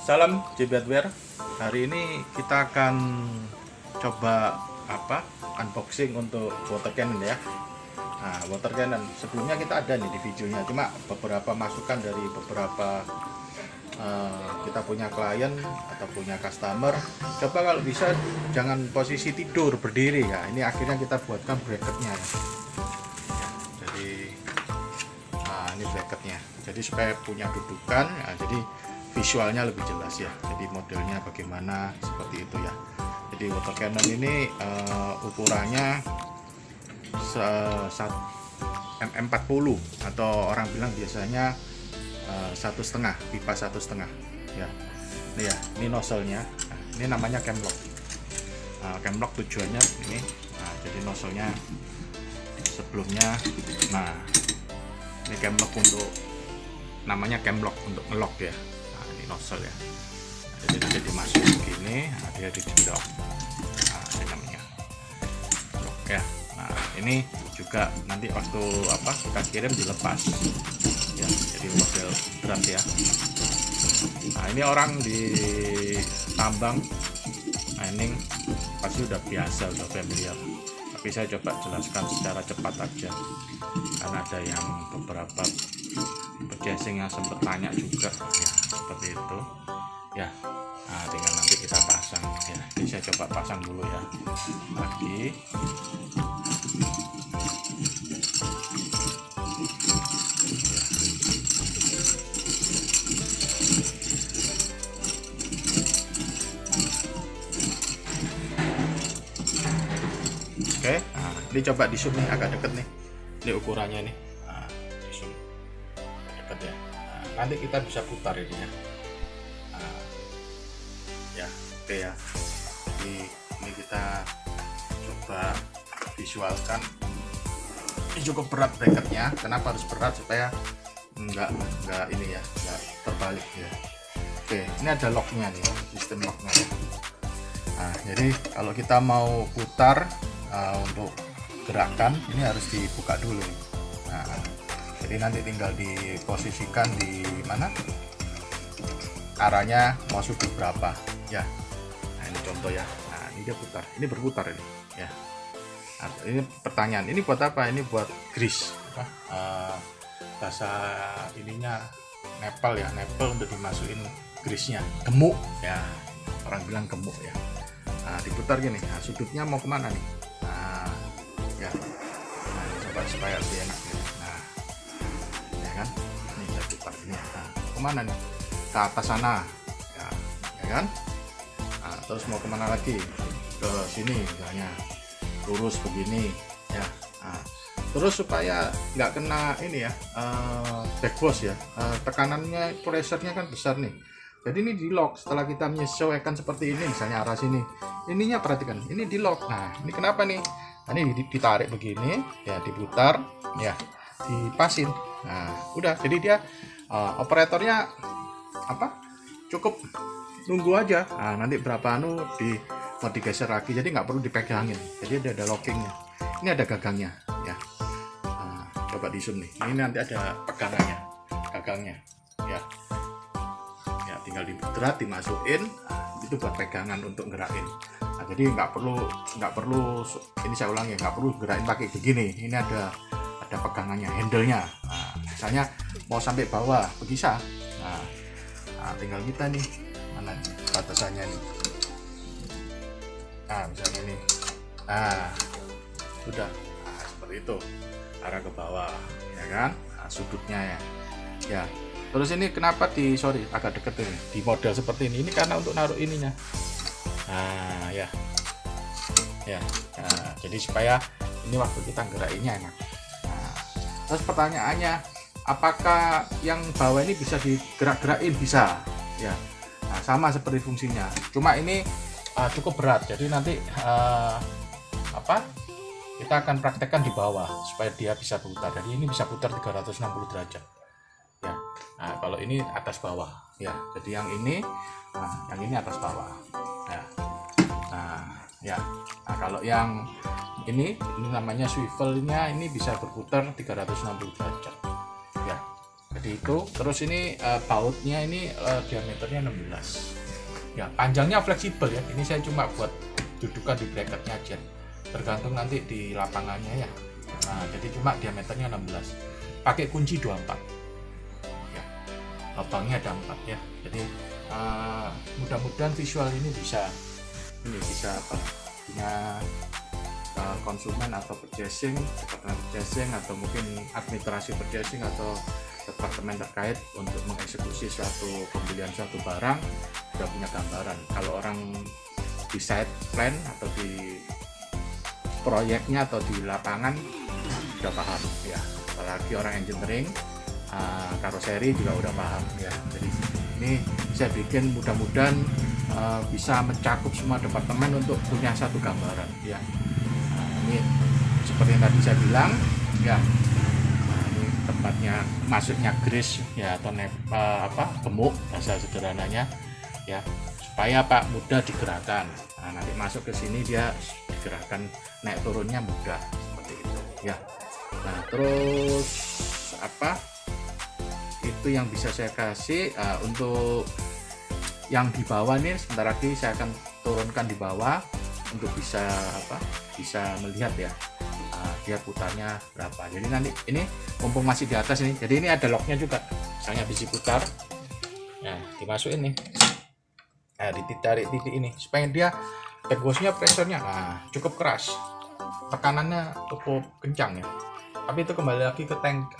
Salam JBadware. Hari ini kita akan coba unboxing untuk water cannon ya. Nah, water cannon sebelumnya kita ada nih di videonya, cuma beberapa masukan dari beberapa kita punya klien atau punya customer. Coba kalau bisa jangan posisi tidur berdiri ya. Ini akhirnya kita buatkan bracketnya ya. Jadi ini bracketnya. Jadi supaya punya dudukan. Ya, jadi visualnya lebih jelas ya. Jadi modelnya bagaimana seperti itu ya. Jadi water cannon ini ukurannya mm40 atau orang bilang biasanya 1,5 pipa 1,5 ya. Ini ya, ini nozzle-nya. Nah, ini namanya camlock. Camlock tujuannya ini. Nah, jadi nozzle-nya sebelumnya. Nah, ini camlock untuk namanya camlock untuk ngelock ya. Ini nozzle ya. Jadi nanti dimasukin begini, dia dijendok. Nah, ini namanya lock ya. Nah, ini juga nanti waktu kita kirim dilepas ya. Jadi model berat ya. Nah, ini orang di tambang mining pasti udah biasa, udah familiar. Tapi saya coba jelaskan secara cepat aja karena ada yang beberapa purchasing yang sempat tanya juga ya, seperti itu ya. Nah, tinggal nanti kita pasang ya. Ini saya coba pasang dulu ya lagi. Oke, nah, ini coba di zoom nih, agak deket nih. Ini ukurannya nih. Nah, di zoom deket ya. Nah, nanti kita bisa putar ini ya. Nah, ya, oke ya. Jadi ini kita coba visualkan. Ini cukup berat bracketnya. Kenapa harus berat? Supaya enggak ini ya, enggak terbalik ya. Oke, ini ada locknya nih, sistem locknya ya. Nah, jadi kalau kita mau putar untuk gerakan ini harus dibuka dulu. Nah, jadi nanti tinggal diposisikan di mana arahnya mau sudut berapa ya. Nah, ini contoh ya. Nah, ini dia putar, ini berputar ini ya. Nah, ini pertanyaan, ini buat apa? Ini buat grease bahasa ininya nepal ya, nepal untuk dimasukin grease-nya, gemuk ya, orang bilang gemuk ya. Nah, diputar gini. Nah, sudutnya mau kemana nih? Nah, ya. Nah, coba supaya lebih enak gitu. Nah, ya kan? Ini saya putar ini. Nah, kemana nih? Ke atas sana. Ya kan? Nah, terus mau kemana lagi? Ke sini misalnya. Lurus begini ya. Nah, terus supaya nggak kena ini ya, backwash ya. Tekanannya, pressure-nya kan besar nih. Jadi ini di lock setelah kita menyesuaikan seperti ini, misalnya arah sini. Ininya perhatikan, ini di lock. Nah, ini kenapa nih? Nah, ini ditarik begini, ya diputar, ya dipasin. Nah, udah. Jadi dia operatornya cukup nunggu aja. Nah, nanti berapa mau digeser lagi. Jadi nggak perlu dipegangin. Jadi ada lockingnya. Ini ada gagangnya, ya. Nah, coba di zoom nih. Ini nanti ada pegangannya, gagangnya, ya. Tinggal diberat, dimasukin. Nah, itu buat pegangan untuk gerakin. Nah, jadi nggak perlu ini saya ulangi, nggak perlu gerakin pakai begini. Ini ada pegangannya, handle-nya. Nah, misalnya mau sampai bawah bisa. Nah, tinggal kita nih mana nih batasannya nih. Nah, misalnya ini. Nah, sudah. Nah, seperti itu, arah ke bawah ya kan. Nah, sudutnya ya. Ya. Terus ini kenapa agak deket ini di model seperti ini karena untuk naruh ininya. Nah, ya. Nah, jadi supaya ini waktu kita gerakinnya enak. Nah, terus pertanyaannya, apakah yang bawah ini bisa digerak-gerakin? Bisa ya. Nah, sama seperti fungsinya, cuma ini cukup berat. Jadi nanti kita akan praktekkan di bawah supaya dia bisa putar. Jadi ini bisa putar 360 derajat ya. Nah, kalau ini atas bawah ya. Jadi yang ini atas bawah ya. Nah, ya. Nah, kalau yang ini namanya swivelnya, ini bisa berputar 360 derajat ya. seperti itu. Terus ini bautnya ini diameternya 16 ya, panjangnya fleksibel ya. Ini saya cuma buat dudukan di bracketnya aja, tergantung nanti di lapangannya ya. Nah, jadi cuma diameternya 16, pakai kunci 24 ya, lubangnya ada 4 ya. Jadi mudah-mudahan visual ini bisa apa, punya konsumen atau purchasing, departemen purchasing, atau mungkin administrasi purchasing atau departemen terkait untuk mengeksekusi suatu pembelian suatu barang sudah punya gambaran. Kalau orang di site plan atau di proyeknya atau di lapangan sudah paham ya, apalagi orang engineering, karoseri juga udah paham ya. Jadi ini saya bikin mudah-mudahan bisa mencakup semua departemen untuk punya satu gambaran ya. Ini seperti yang tadi saya bilang ya, ini tempatnya masuknya grease ya, atau gemuk bahasa sederhananya ya, supaya Pak mudah digerakkan. Nah, nanti masuk ke sini dia digerakkan, naik turunnya mudah seperti itu ya. Nah, terus apa itu yang bisa saya kasih untuk yang di bawah ini, sebentar lagi saya akan turunkan di bawah untuk bisa melihat ya, dia putarnya berapa. Jadi nanti ini mumpung masih di atas ini, jadi ini ada locknya juga, misalnya bisi putar, nah dimasukin nih, nah ditarik titik ini supaya dia backwash-nya pressurnya cukup keras, tekanannya cukup kencang ya. Tapi itu kembali lagi ke tank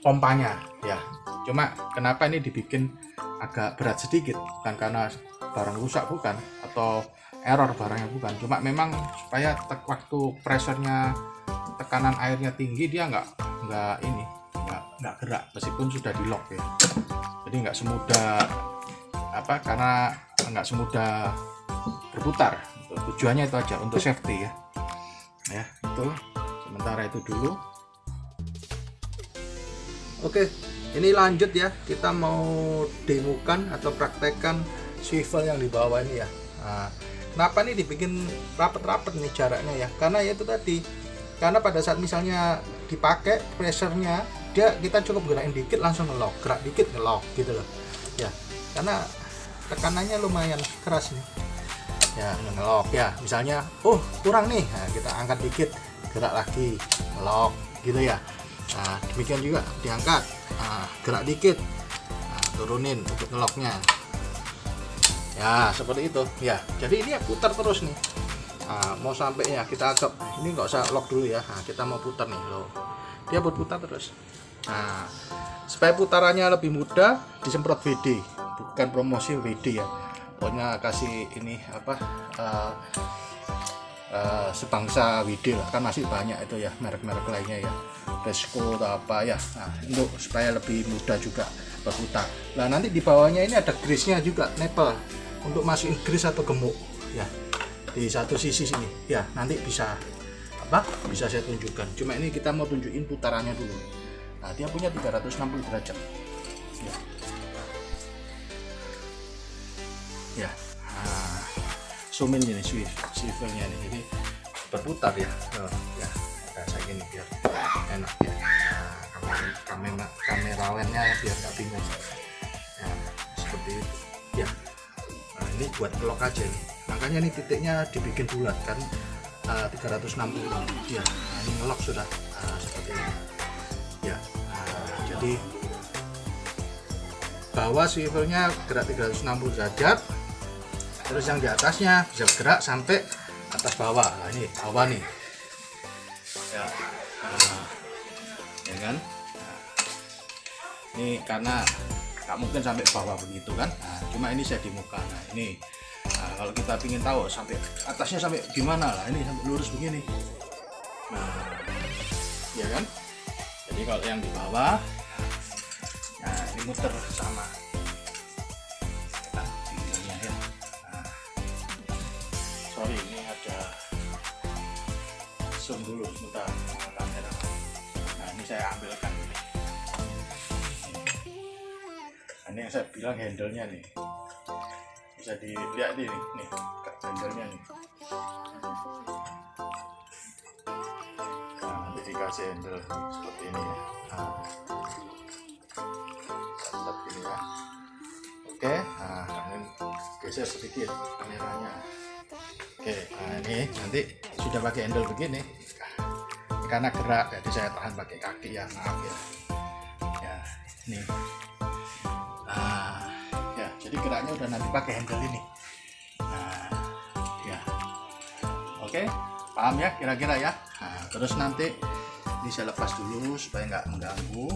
pompanya ya. Cuma kenapa ini dibikin agak berat sedikit, bukan karena barang rusak, bukan, atau error barangnya, bukan, cuma memang supaya waktu pressurnya, tekanan airnya tinggi, dia nggak gerak meskipun sudah di lock ya. Jadi nggak semudah karena nggak semudah berputar. Tujuannya itu aja untuk safety ya. Ya itu sementara itu dulu. Oke, ini lanjut ya, kita mau demokan atau praktekkan swivel yang di bawah ini ya. Nah, kenapa nih dibikin rapet-rapet nih jaraknya ya? Karena ya itu tadi, karena pada saat misalnya dipakai pressurnya, kita cukup gerakin dikit langsung ngelock, gerak dikit ngelock gitu loh ya. Karena tekanannya lumayan keras nih ya, ngelock ya. Misalnya kurang nih, nah, kita angkat dikit, gerak lagi ngelock gitu ya. Nah, demikian juga diangkat, gerak dikit, turunin untuk ngelocknya ya, seperti itu ya. Jadi ini ya putar terus nih. Mau sampai ya kita agak ini nggak usah lock dulu ya. Kita mau putar nih loh, dia berputar terus. Nah, supaya putarannya lebih mudah, disemprot WD, bukan promosi WD ya, pokoknya kasih ini sebangsa WD lah, kan masih banyak itu ya merek-merek lainnya ya, Resco atau apa ya. Nah, untuk supaya lebih mudah juga berputar. Nah, nanti di bawahnya ini ada grease-nya juga, nipple untuk masukin grease atau gemuk ya, di satu sisi sini ya. Nanti bisa saya tunjukkan, cuma ini kita mau tunjukin putarannya dulu. Nah, dia punya 360 derajat ya. Nah, zoom in ini swivelnya ini, jadi berputar ya. Ya kayak gini biar enak ya. Nah, kamerawennya biar nggak bingung ya, seperti itu ya. Nah, ini buat lock aja nih, makanya nih titiknya dibikin bulat kan, 360 ya. Nah, ini ngelock sudah seperti ini ya. Jadi bawah swivelnya gerak 360 derajat, terus yang di atasnya bisa gerak sampai atas bawah. Nah, ini bawah nih ya, ya kan. Ini karena nggak mungkin sampai bawah begitu kan. Nah, cuma ini saya di muka. Nah, ini kalau kita ingin tahu sampai atasnya sampai gimana lah, ini sampai lurus begini. Nah, ya kan. Jadi kalau yang di bawah, nah ini muter sama ya. Nah, sorry, ini ada zoom dulu sebentar kamera. Nah, ini saya ambilkan. Ini yang saya bilang handle-nya nih, bisa dilihat nih handle-nya nih. Nah, nanti dikasih handle seperti ini ya. Nah, seperti ini ya. Oke, nah kami geser sedikit kameranya. Oke, nah ini nanti sudah pakai handle begini karena gerak, jadi saya tahan pakai kaki ya, maaf ya. Ya, ini. Nah, ya, jadi geraknya udah nanti pakai handle ini. Nah, ya. Oke, paham ya kira-kira ya. Nah, terus nanti ini saya lepas dulu supaya nggak mengganggu.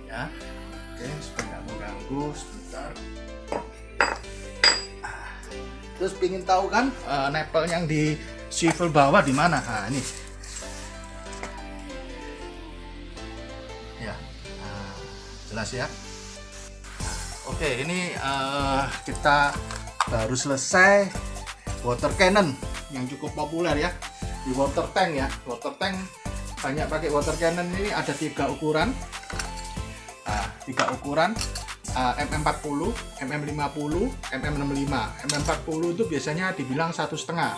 Ya, oke, supaya nggak mengganggu sebentar. Terus pingin tahu kan nepel yang di swivel bawah di mana? Nah, ini. Ya, nah, jelas ya. Nah, oke, ini kita baru selesai water cannon yang cukup populer ya di water tank ya. Water tank banyak pakai water cannon ini, ada 3 ukuran. Nah, 3 ukuran. MM40, MM50, MM65. MM40 itu biasanya dibilang 1,5.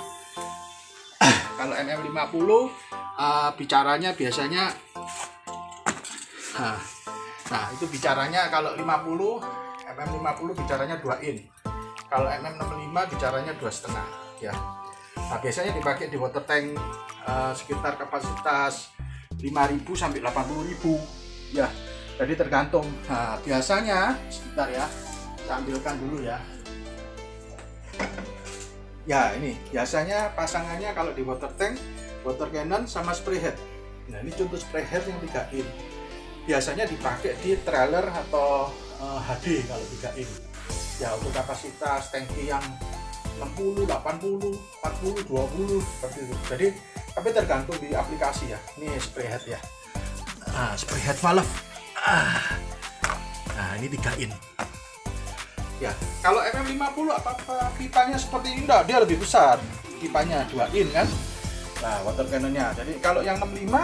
Kalau MM50 bicaranya biasanya nah itu bicaranya kalau 50 MM50 bicaranya 2 in. Kalau MM65 bicaranya 2,5 ya. Nah, biasanya dipakai di water tank sekitar kapasitas 5.000 sampai 80.000 ya. Jadi tergantung. Nah, biasanya sebentar ya, saya ambilkan dulu ya. Ya, ini biasanya pasangannya kalau di water tank, water cannon sama spray head. Nah, ini contoh spray head yang 3 in. Biasanya dipakai di trailer atau HD kalau 3 in. Ya, untuk kapasitas tangki yang 60, 80, 40, 20 seperti itu. Jadi, tapi tergantung di aplikasi ya. Ini spray head ya. Nah, spray head valve. Nah, ini 3 in. Ya, kalau MM50 apa pipanya seperti ini enggak, dia lebih besar. Pipanya 2 in kan. Nah, water cannonnya. Jadi kalau yang 65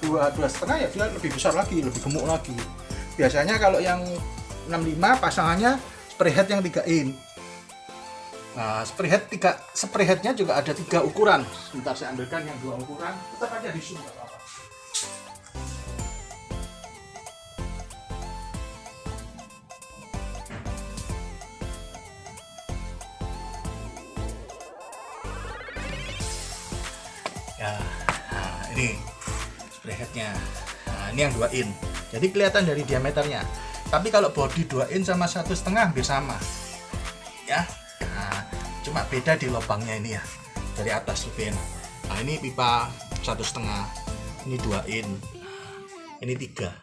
2,5 ya dia lebih besar lagi, lebih gemuk lagi. Biasanya kalau yang 65 pasangannya spray head yang 3 in. Nah, spray headnya juga ada 3 ukuran. Sebentar saya ambilkan yang 2 ukuran. Tetap aja di zoom apa-apa. Ya, nah, ini spray headnya. Nah, ini yang 2 in. Jadi kelihatan dari diameternya. Tapi kalau body 2 in sama 1,5 hampir sama. Ya. Nah, cuma beda di lubangnya ini ya. Dari atas lebih enak. Nah, ini pipa 1,5. Ini 2 in. Ini 3.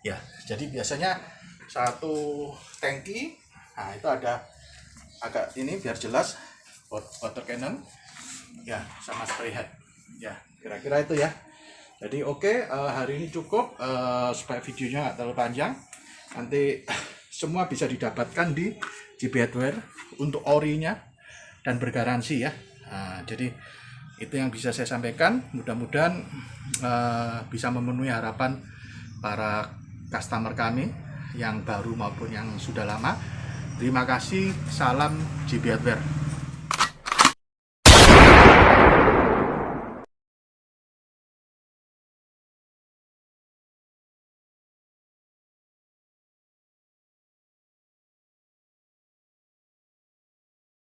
Ya, jadi biasanya satu tangki. Nah, itu ada agak ini biar jelas water cannon. Ya, sama spray head. Ya, kira-kira itu ya. Jadi oke, hari ini cukup supaya videonya nggak terlalu panjang. Nanti semua bisa didapatkan di JB Hardware untuk orinya dan bergaransi ya. Nah, jadi itu yang bisa saya sampaikan. Mudah-mudahan bisa memenuhi harapan para customer kami yang baru maupun yang sudah lama. Terima kasih. Salam JB Hardware.